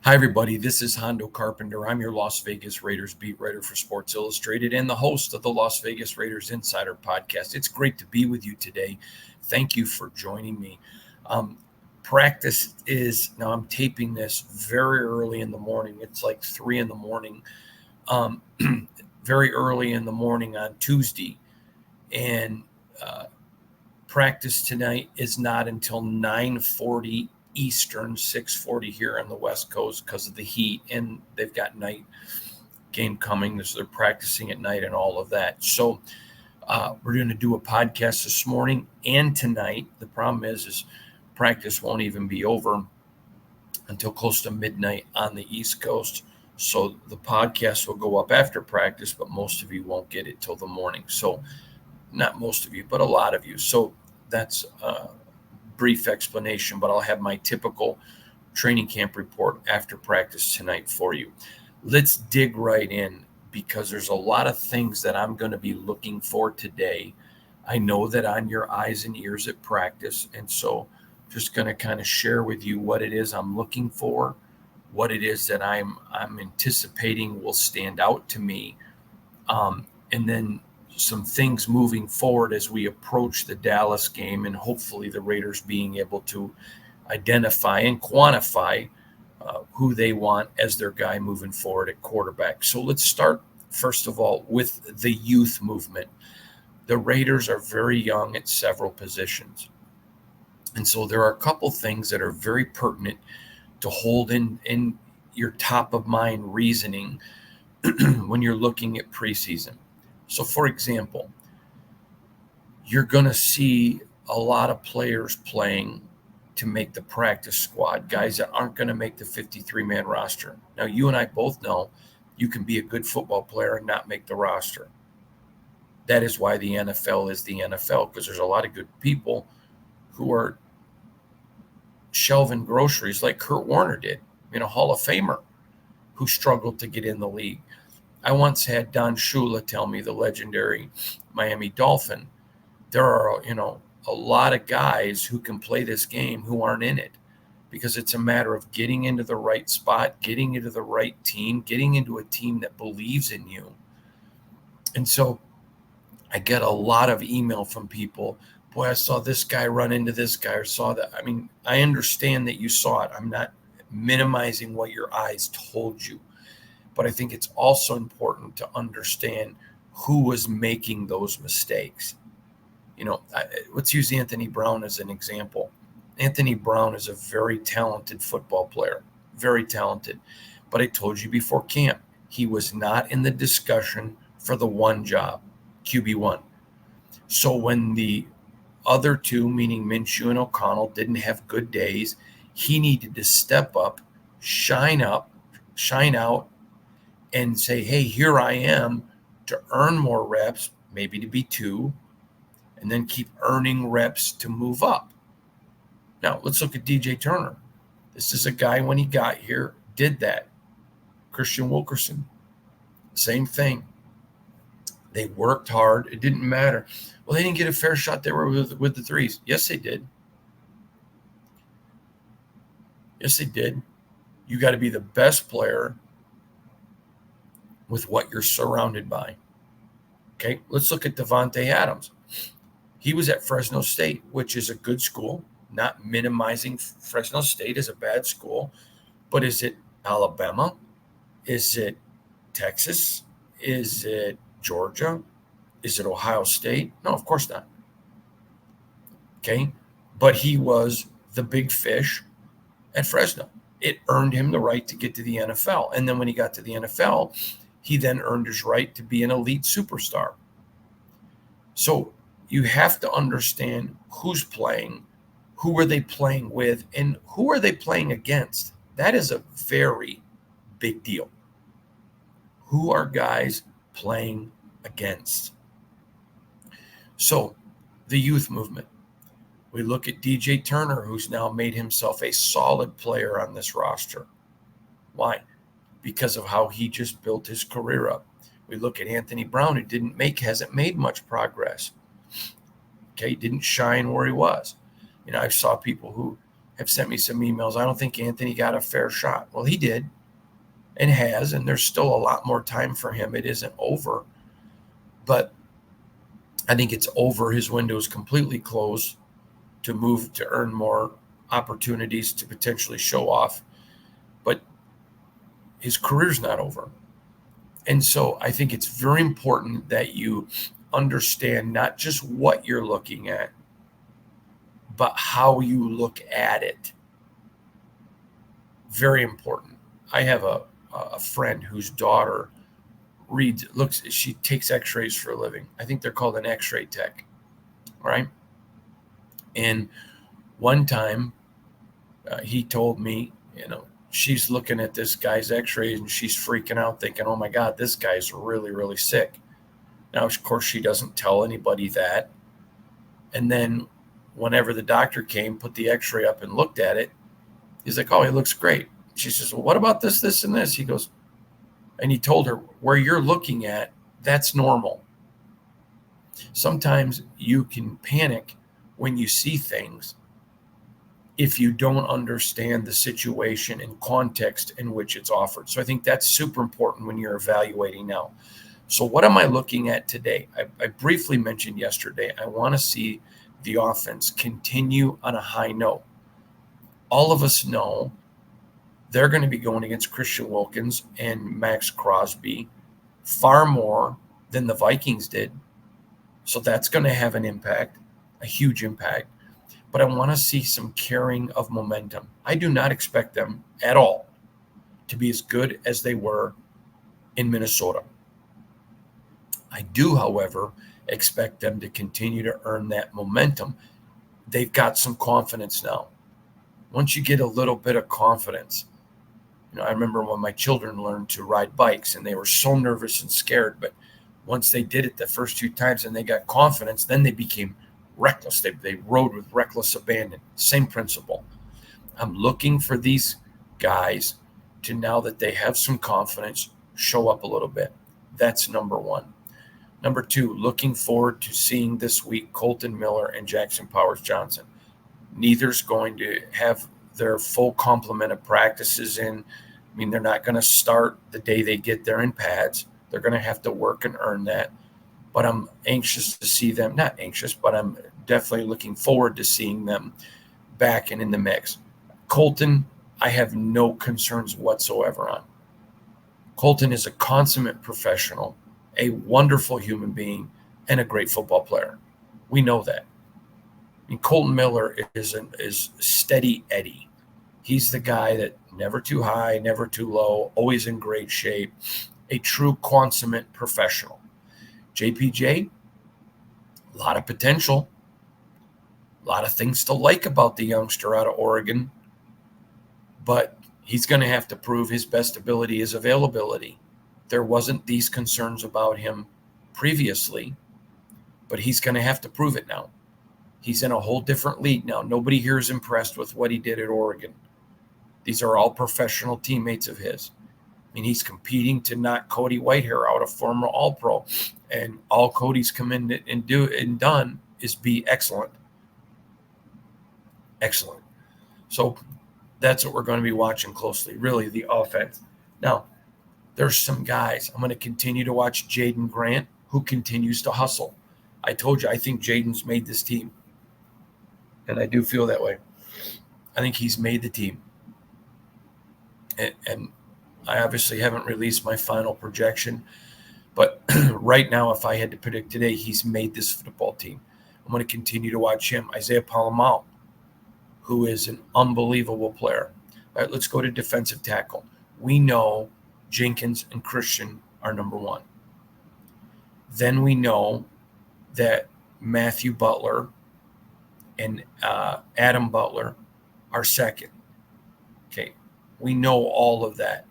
Hi, everybody. This is Hondo Carpenter. I'm your Las Vegas Raiders beat writer for Sports Illustrated and the host of the Las Vegas Raiders Insider Podcast. It's great to be with you today. Thank you for joining me. Practice is now, I'm taping this very early in the morning. It's like 3 in the morning, um, very early in the morning on Tuesday. And practice tonight is not until 9:40 Eastern, 6:40 here on the West Coast because of the heat, and they've got night game coming, so they're practicing at night and all of that. So we're going to do a podcast this morning and tonight. The problem is practice won't even be over until close to midnight on the East Coast. So the podcast will go up after practice, but most of you won't get it till the morning. So not most of you, but a lot of you. So that's a brief explanation, but I'll have my typical training camp report after practice tonight for you. Let's dig right in because there's a lot of things that I'm going to be looking for today. I know that on your eyes and ears at practice, and so just going to kind of share with you what it is I'm looking for, what it is that I'm anticipating will stand out to me, and then some things moving forward as we approach the Dallas game, and hopefully the Raiders being able to identify and quantify who they want as their guy moving forward at quarterback. So let's start, first of all, with the youth movement. The Raiders are very young at several positions. And so there are a couple things that are very pertinent to hold in your top of mind reasoning when you're looking at preseason. So, for example, you're going to see a lot of players playing to make the practice squad, guys that aren't going to make the 53-man roster. Now, you and I both know you can be a good football player and not make the roster. That is why the NFL is the NFL, because there's a lot of good people who are shelving groceries like Kurt Warner did, Hall of Famer, who struggled to get in the league. I once had Don Shula tell me, the legendary Miami Dolphin, there are, a lot of guys who can play this game who aren't in it because it's a matter of getting into the right spot, getting into the right team, getting into a team that believes in you. And so I get a lot of email from people. Boy, I saw this guy run into this guy or saw that. I mean, I understand that you saw it. I'm not minimizing what your eyes told you. But I think it's also important to understand who was making those mistakes. Let's use Anthony Brown as an example. Anthony Brown is a very talented football player, very talented. But I told you before camp, he was not in the discussion for the one job, QB1. So when the other two, meaning Minshew and O'Connell, didn't have good days, he needed to step up, shine out, and say, hey, here I am to earn more reps, maybe to be 2, and then keep earning reps to move up. Now, let's look at DJ Turner. This is a guy, when he got here, did that. Christian Wilkerson, same thing. They worked hard. It didn't matter. Well, they didn't get a fair shot there with the threes. Yes, they did. Yes, they did. You got to be the best player with what you're surrounded by. Okay, let's look at Devontae Adams. He was at Fresno State, which is a good school. Not minimizing Fresno State as a bad school, but is it Alabama? Is it Texas? Is it Georgia? Is it Ohio State? No, of course not. Okay, but he was the big fish at Fresno. It earned him the right to get to the NFL. And then when he got to the NFL, he then earned his right to be an elite superstar. So you have to understand who's playing, who are they playing with, and who are they playing against. That is a very big deal. Who are guys playing against? So the youth movement. We look at DJ Turner, who's now made himself a solid player on this roster. Why? Because of how he just built his career up. We look at Anthony Brown, who hasn't made much progress. Okay, didn't shine where he was. I saw people who have sent me some emails. I don't think Anthony got a fair shot. Well, he did and has, and there's still a lot more time for him. It isn't over, but I think it's over. His window is completely closed to move to earn more opportunities to potentially show off, but his career's not over. And so I think it's very important that you understand not just what you're looking at, but how you look at it. Very important. I have a friend whose daughter she takes x-rays for a living. I think they're called an x-ray tech, right? And one time he told me, she's looking at this guy's x-rays and she's freaking out thinking, oh my God, this guy's really, really sick. Now, of course, she doesn't tell anybody that. And then whenever the doctor came, put the x-ray up and looked at it, he's like, oh, he looks great. She says, well, what about this, this, and this? He goes, and he told her, where you're looking at, that's normal. Sometimes you can panic when you see things if you don't understand the situation and context in which it's offered. So I think that's super important when you're evaluating now. So what am I looking at today? I briefly mentioned yesterday, I want to see the offense continue on a high note. All of us know they're going to be going against Christian Wilkins and Max Crosby far more than the Vikings did. So that's going to have an impact, a huge impact. But I want to see some carrying of momentum. I do not expect them at all to be as good as they were in Minnesota. I do, however, expect them to continue to earn that momentum. They've got some confidence now. Once you get a little bit of confidence, I remember when my children learned to ride bikes and they were so nervous and scared, but once they did it the first few times and they got confidence, then they became reckless. They rode with reckless abandon. Same principle. I'm looking for these guys to, now that they have some confidence, show up a little bit. That's number one. Number two, looking forward to seeing this week Colton Miller and Jackson Powers Johnson. Neither's going to have their full complement of practices in. I mean, they're not going to start the day they get there in pads. They're going to have to work and earn that. But I'm anxious to see them. Not anxious, but I'm definitely looking forward to seeing them back and in the mix. Colton, I have no concerns whatsoever on. Colton is a consummate professional, a wonderful human being, and a great football player. We know that. I mean, Colton Miller is steady Eddie. He's the guy that never too high, never too low, always in great shape, a true consummate professional. JPJ, a lot of potential, a lot of things to like about the youngster out of Oregon, but he's going to have to prove his best ability is availability. There wasn't these concerns about him previously, but he's going to have to prove it now. He's in a whole different league now. Nobody here is impressed with what he did at Oregon. These are all professional teammates of his. I mean, he's competing to knock Cody Whitehair out, a former All-Pro, and all Cody's come in and done is be excellent. Excellent. So that's what we're going to be watching closely, really, the offense. Now, there's some guys. I'm going to continue to watch Jaden Grant, who continues to hustle. I told you, I think Jaden's made this team. And I do feel that way. I think he's made the team. And I obviously haven't released my final projection. But right now, if I had to predict today, he's made this football team. I'm going to continue to watch him. Isaiah Palomau, who is an unbelievable player. All right, let's go to defensive tackle. We know Jenkins and Christian are number one. Then we know that Matthew Butler and Adam Butler are second. Okay, we know all of that.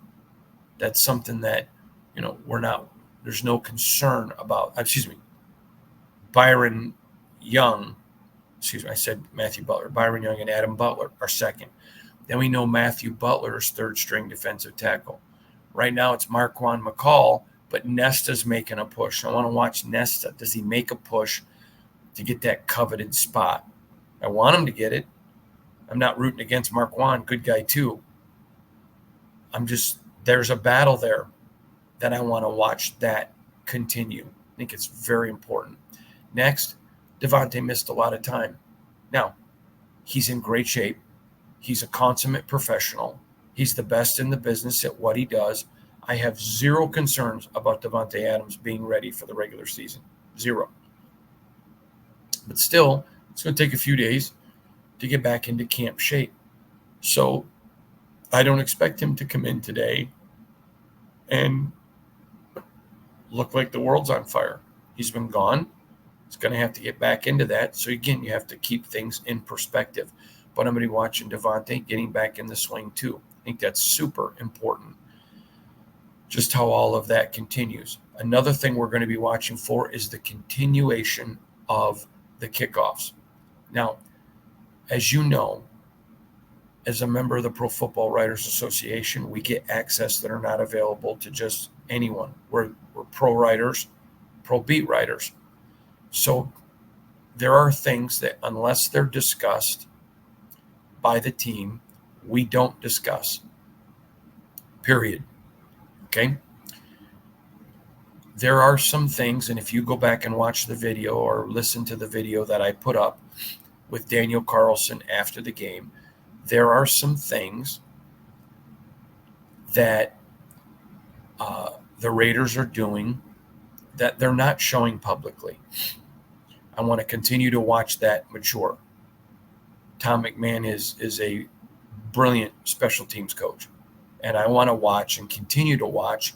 That's something that, there's no concern about. Byron Young, I said Matthew Butler. Byron Young and Adam Butler are second. Then we know Matthew Butler is third string defensive tackle. Right now it's Marquand McCall, but Nesta's making a push. I want to watch Nesta. Does he make a push to get that coveted spot? I want him to get it. I'm not rooting against Marquand, good guy too. There's a battle there that I want to watch that continue. I think it's very important. Next, Devontae missed a lot of time. Now, he's in great shape. He's a consummate professional. He's the best in the business at what he does. I have zero concerns about Davante Adams being ready for the regular season. Zero. But still, it's going to take a few days to get back into camp shape. So I don't expect him to come in today and look like the world's on fire. He's been gone. He's going to have to get back into that. So again, you have to keep things in perspective. But I'm going to be watching Devontae getting back in the swing too. I think that's super important. Just how all of that continues. Another thing we're going to be watching for is the continuation of the kickoffs. Now, as you know, as a member of the Pro Football Writers Association, we get access that are not available to just anyone. We're pro writers, pro beat writers. So there are things that unless they're discussed by the team, we don't discuss. Period. Okay? There are some things, and if you go back and watch the video or listen to the video that I put up with Daniel Carlson after the game, there are some things that the Raiders are doing that they're not showing publicly. I want to continue to watch that mature. Tom McMahon is a brilliant special teams coach, and I want to watch and continue to watch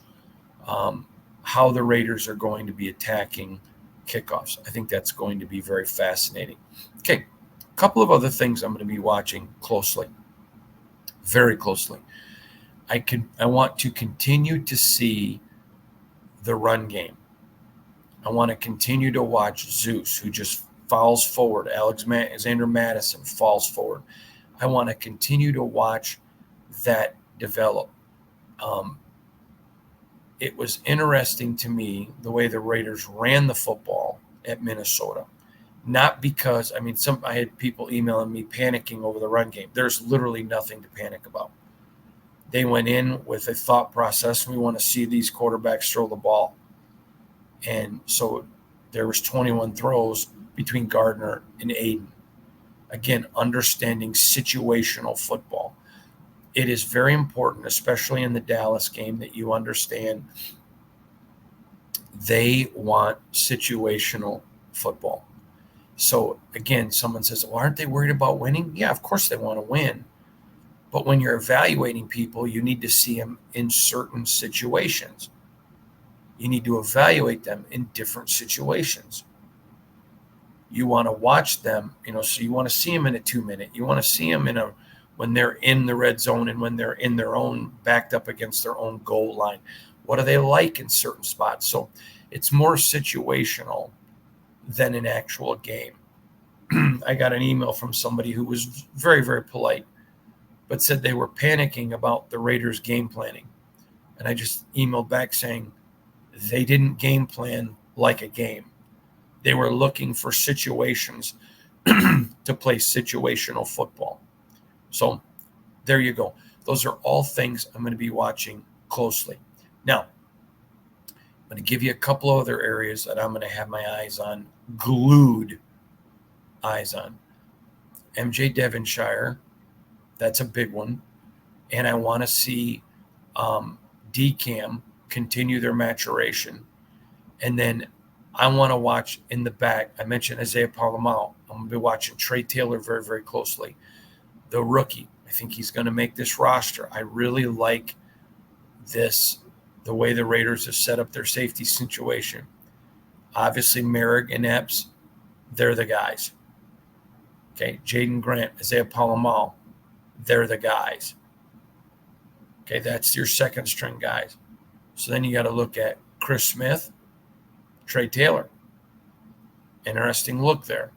how the Raiders are going to be attacking kickoffs. I think that's going to be very fascinating. Okay, a couple of other things I'm going to be watching closely, very closely. I want to continue to see the run game. I want to continue to watch Zeus, who just falls forward. Alexander Madison falls forward. I want to continue to watch that develop. It was interesting to me the way the Raiders ran the football at Minnesota. Not because, I had people emailing me panicking over the run game. There's literally nothing to panic about. They went in with a thought process. We want to see these quarterbacks throw the ball. And so there was 21 throws between Gardner and Aiden. Again, understanding situational football. It is very important, especially in the Dallas game, that you understand they want situational football. So again, someone says, well, aren't they worried about winning? Yeah, of course they want to win. But when you're evaluating people, you need to see them in certain situations. You need to evaluate them in different situations. You want to watch them, so you want to see them in a 2-minute. You want to see them when they're in the red zone and when they're in their own, backed up against their own goal line. What are they like in certain spots? So it's more situational than an actual game. I got an email from somebody who was very, very polite, but said they were panicking about the Raiders game planning. And I just emailed back saying they didn't game plan like a game. They were looking for situations to play situational football. So there you go. Those are all things I'm going to be watching closely. Now, I'm going to give you a couple of other areas that I'm going to have my eyes on, glued eyes on. MJ Devonshire, that's a big one. And I want to see DCAM continue their maturation. And then I want to watch in the back. I mentioned Isaiah Palomalu. I'm going to be watching Trey Taylor very, very closely. The rookie. I think he's going to make this roster. I really like the way the Raiders have set up their safety situation. Obviously, Merrick and Epps, they're the guys. Okay, Jaden Grant, Isaiah Palomalu, they're the guys. Okay, that's your second string guys. So then you got to look at Chris Smith, Trey Taylor. Interesting look there.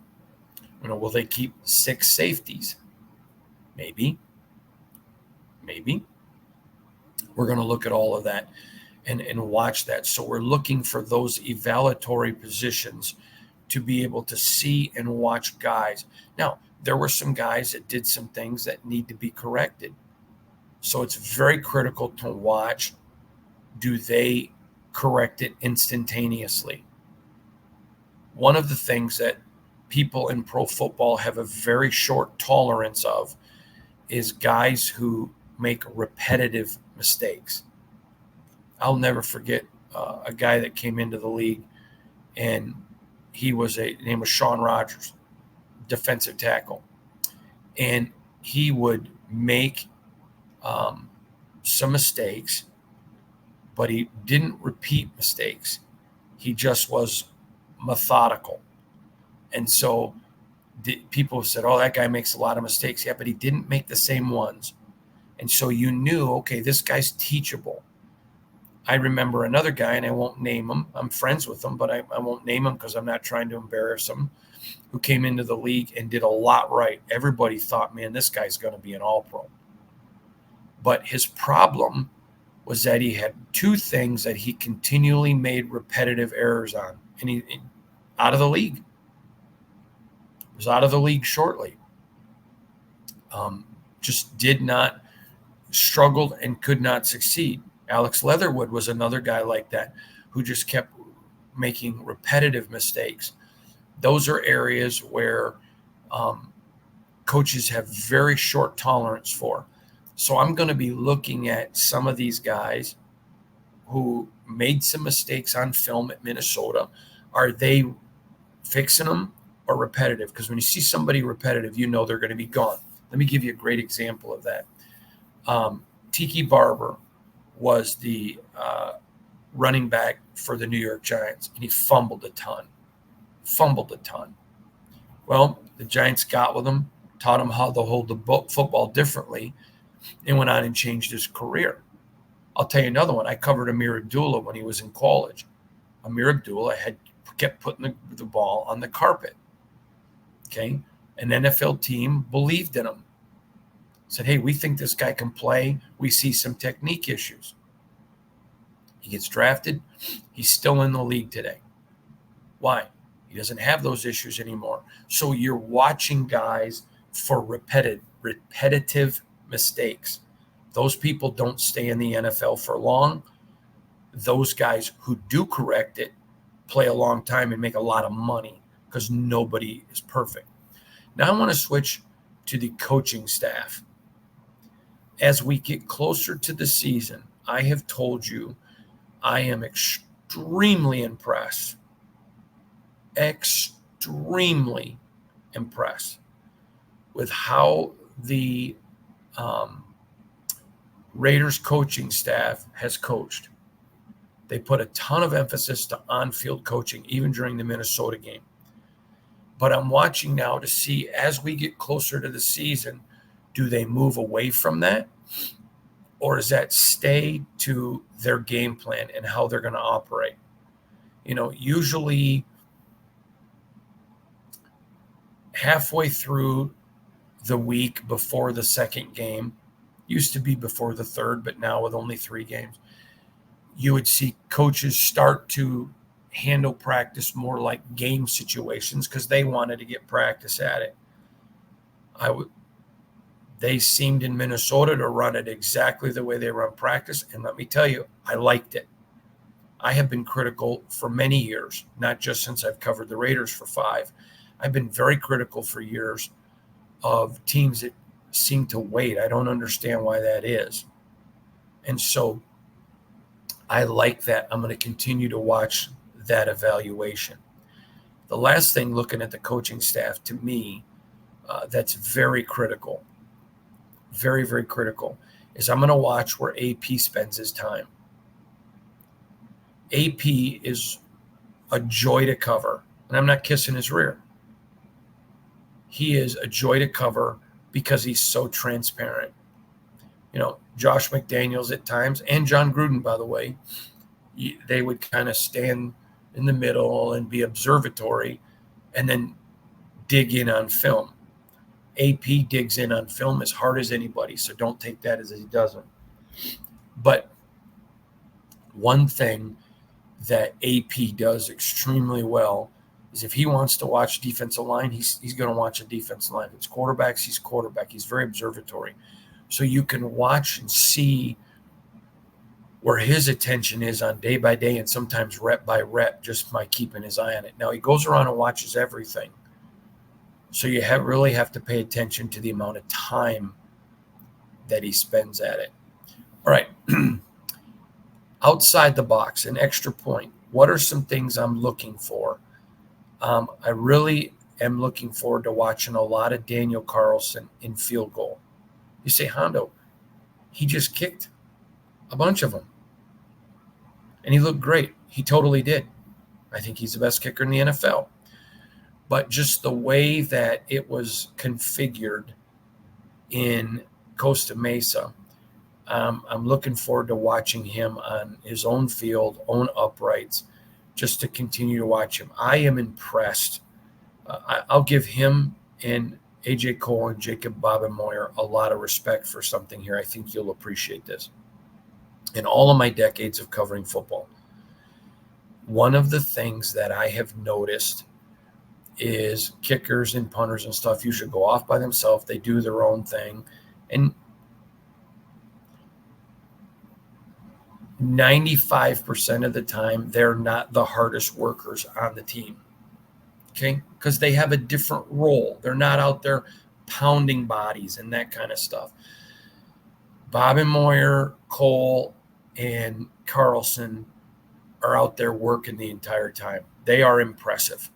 Will they keep 6 safeties? Maybe. We're going to look at all of that and watch that. So we're looking for those evaluatory positions to be able to see and watch guys. Now, there were some guys that did some things that need to be corrected. So it's very critical to watch. Do they correct it instantaneously? One of the things that people in pro football have a very short tolerance of is guys who make repetitive mistakes. I'll never forget a guy that came into the league, and his name was Sean Rogers, defensive tackle. And he would make some mistakes, but he didn't repeat mistakes. He just was methodical. And so people said, oh, that guy makes a lot of mistakes. Yeah, but he didn't make the same ones. And so you knew, okay, this guy's teachable. I remember another guy, and I won't name him. I'm friends with him, but I won't name him because I'm not trying to embarrass him, who came into the league and did a lot right. Everybody thought, man, this guy's going to be an all-pro. But his problem was that he had two things that he continually made repetitive errors on, and he out of the league. Was out of the league shortly. Just did not, struggled and could not succeed. Alex Leatherwood was another guy like that who just kept making repetitive mistakes. Those are areas where coaches have very short tolerance for. So I'm going to be looking at some of these guys who made some mistakes on film at Minnesota. Are they fixing them or repetitive? Because when you see somebody repetitive, you know they're going to be gone. Let me give you a great example of that. Tiki Barber was the running back for the New York Giants, and he fumbled a ton. Well, the Giants got with him, taught him how to hold the football differently, and went on and changed his career. I'll tell you another one. I covered Amir Abdullah when he was in college. Amir Abdullah had kept putting the ball on the carpet. Okay? An NFL team believed in him. Said, hey, we think this guy can play. We see some technique issues. He gets drafted. He's still in the league today. Why? He doesn't have those issues anymore. So you're watching guys for repetitive mistakes. Those people don't stay in the NFL for long. Those guys who do correct it play a long time and make a lot of money because nobody is perfect. Now I want to switch to the coaching staff. As we get closer to the season, I have told you I am extremely impressed with how the Raiders coaching staff has coached. They put a ton of emphasis to on-field coaching, even during the Minnesota game. But I'm watching now to see, as we get closer to the season, do they move away from that? Or does that stay to their game plan and how they're going to operate? Usually halfway through the week before the second game, used to be before the third, but now with only 3 games, you would see coaches start to handle practice more like game situations because they wanted to get practice at it. They seemed in Minnesota to run it exactly the way they run practice, and let me tell you, I liked it. I have been critical for many years, not just since I've covered the Raiders for 5. I've been very critical for years of teams that seem to wait. I don't understand why that is. And so I like that. I'm going to continue to watch that evaluation. The last thing, looking at the coaching staff, to me, that's very critical, very, very critical, is I'm going to watch where AP spends his time. AP is a joy to cover, and I'm not kissing his rear. He is a joy to cover because he's so transparent. Josh McDaniels at times, and John Gruden, by the way, they would kind of stand in the middle and be observatory and then dig in on film. AP digs in on film as hard as anybody, so don't take that as he doesn't. But one thing that AP does extremely well is if he wants to watch defensive line, he's going to watch a defensive line. If it's quarterbacks, he's quarterback. He's very observatory. So you can watch and see where his attention is on day by day and sometimes rep by rep just by keeping his eye on it. Now, he goes around and watches everything. So you really have to pay attention to the amount of time that he spends at it. All right. Outside the box, an extra point. What are some things I'm looking for? I really am looking forward to watching a lot of Daniel Carlson in field goal. You say, Hondo, he just kicked a bunch of them. And he looked great. He totally did. I think he's the best kicker in the NFL. But just the way that it was configured in Costa Mesa, I'm looking forward to watching him on his own field, own uprights, just to continue to watch him. I am impressed. I'll give him and A.J. Cole and Jacob Babenmoyer a lot of respect for something here. I think you'll appreciate this. In all of my decades of covering football, one of the things that I have noticed is kickers and punters and stuff usually go off by themselves. They do their own thing. And 95% of the time, they're not the hardest workers on the team. Okay? Because they have a different role. They're not out there pounding bodies and that kind of stuff. Babenmoyer, Cole, and Carlson are out there working the entire time. They are impressive.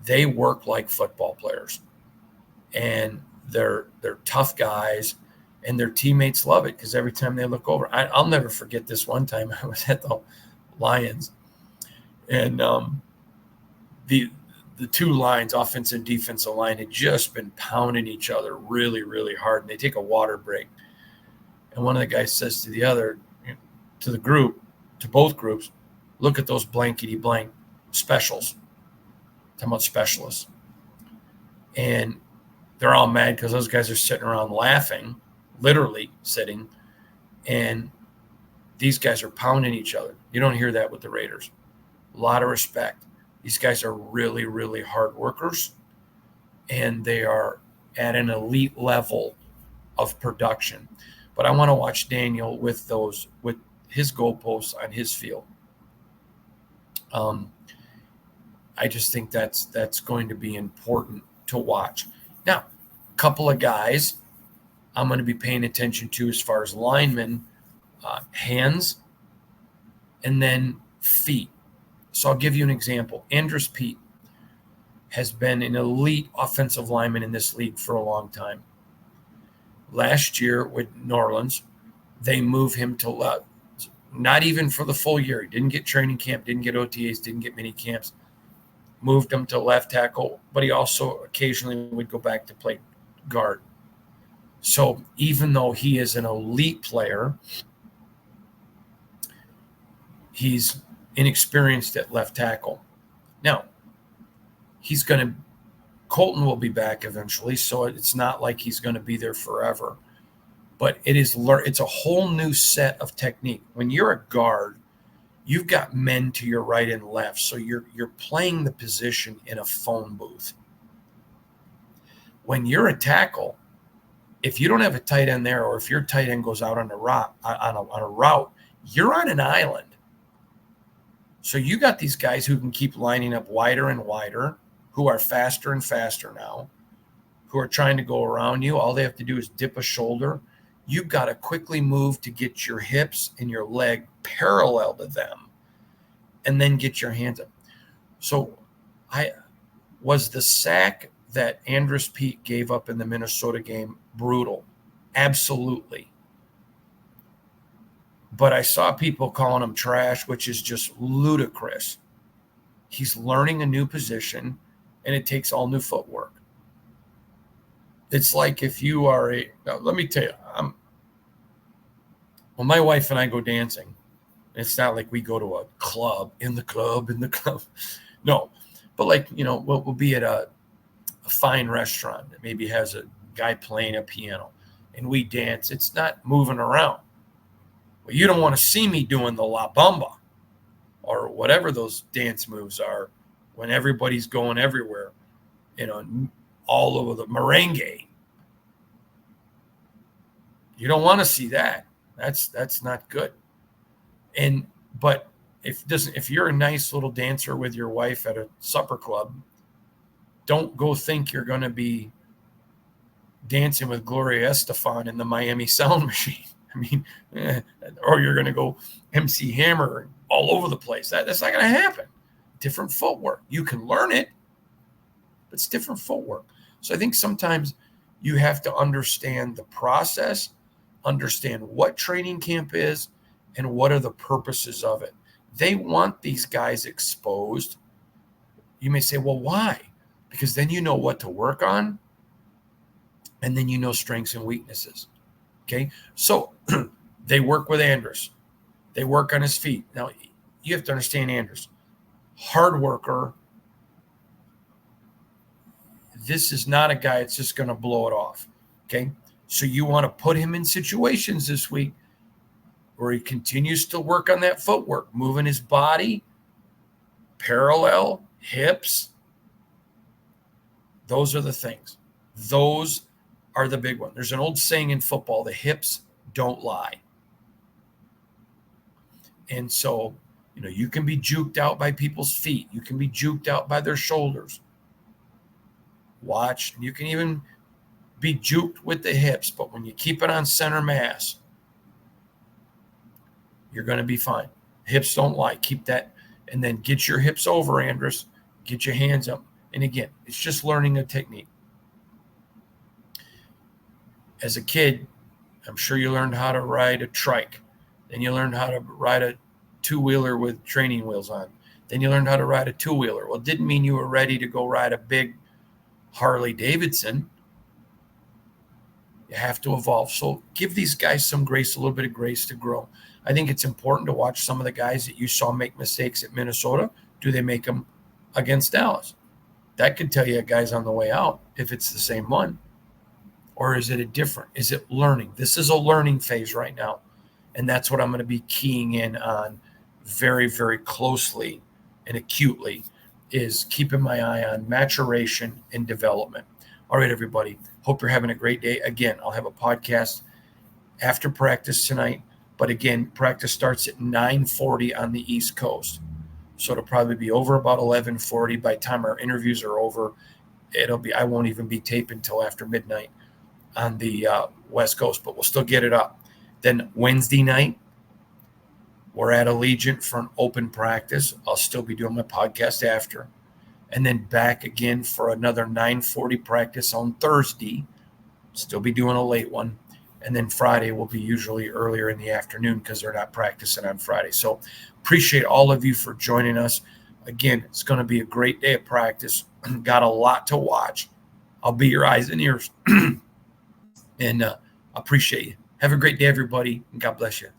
They work like football players. And they're tough guys, and their teammates love it because every time they look over, I'll never forget this one time I was at the Lions, and the two lines, offensive and defensive line, had just been pounding each other really, really hard, and they take a water break. And one of the guys says to the other, to the group, to both groups, look at those blankety blank specials. Talking about specialists. And they're all mad because those guys are sitting around laughing, literally sitting, and these guys are pounding each other. You don't hear that with the Raiders. A lot of respect. These guys are really, really hard workers, and they are at an elite level of production. But I want to watch Daniel with his goalposts on his field. I just think that's going to be important to watch. Now, a couple of guys I'm going to be paying attention to as far as linemen, hands, and then feet. So I'll give you an example. Andrus Peat has been an elite offensive lineman in this league for a long time. Last year with New Orleans, they moved him to left, not even for the full year. He didn't get training camp, didn't get OTAs, didn't get mini camps. Moved him to left tackle, but he also occasionally would go back to play guard. So even though he is an elite player, he's inexperienced at left tackle. Now, Colton will be back eventually, so it's not like he's going to be there forever. But it's a whole new set of technique. When you're a guard, you've got men to your right and left, so you're playing the position in a phone booth. When you're a tackle, if you don't have a tight end there, or if your tight end goes out on a route, you're on an island. So you got these guys who can keep lining up wider and wider, who are faster and faster now, who are trying to go around you. All they have to do is dip a shoulder. You've got to quickly move to get your hips and your leg parallel to them and then get your hands up. So was the sack that Andrus Peat gave up in the Minnesota game brutal? Absolutely. But I saw people calling him trash, which is just ludicrous. He's learning a new position, and it takes all new footwork. It's like if you are let me tell you, when my wife and I go dancing, it's not like we go to a club in the club. No, but like, we'll be at a fine restaurant that maybe has a guy playing a piano and we dance. It's not moving around. Well, you don't want to see me doing the La Bamba or whatever those dance moves are when everybody's going everywhere, all over the merengue. You don't want to see that. That's not good. But if you're a nice little dancer with your wife at a supper club, don't go think you're going to be dancing with Gloria Estefan in the Miami Sound Machine. I mean, or you're going to go MC Hammer all over the place. That's not going to happen. Different footwork. You can learn it, but it's different footwork. So I think sometimes you have to understand the process, understand what training camp is, and what are the purposes of it. They want these guys exposed. You may say, well, why? Because then you know what to work on, and then you know strengths and weaknesses. Okay, so they work with Andrus. They work on his feet. Now, you have to understand Andrus. Hard worker. This is not a guy that's just going to blow it off. Okay, so you want to put him in situations this week where he continues to work on that footwork, moving his body, parallel, hips. Those are the things. Those are the big ones. There's an old saying in football, the hips don't lie. And so, you can be juked out by people's feet. You can be juked out by their shoulders. Watch. You can even be juked with the hips, but when you keep it on center mass, you're going to be fine. Hips don't lie. Keep that, and then get your hips over, Andrus. Get your hands up. And again, it's just learning a technique. As a kid, I'm sure you learned how to ride a trike. Then you learned how to ride a two-wheeler with training wheels on. Then you learned how to ride a two-wheeler. Well, it didn't mean you were ready to go ride a big Harley Davidson. You have to evolve. So give these guys some grace, a little bit of grace to grow. I think it's important to watch some of the guys that you saw make mistakes at Minnesota. Do they make them against Dallas? That could tell you a guy's on the way out if it's the same one. Or is it a different? Is it learning? This is a learning phase right now. And that's what I'm going to be keying in on very, very closely and acutely, is keeping my eye on maturation and development. All right, everybody. Hope you're having a great day. Again, I'll have a podcast after practice tonight. But again, practice starts at 9:40 on the East Coast. So it'll probably be over about 11:40 by the time our interviews are over. I won't even be taping until after midnight on the West Coast, but we'll still get it up. Then Wednesday night, we're at Allegiant for an open practice. I'll still be doing my podcast after. And then back again for another 9:40 practice on Thursday. Still be doing a late one. And then Friday will be usually earlier in the afternoon because they're not practicing on Friday. So appreciate all of you for joining us. Again, it's going to be a great day of practice. Got a lot to watch. I'll be your eyes and ears. And appreciate you. Have a great day, everybody, and God bless you.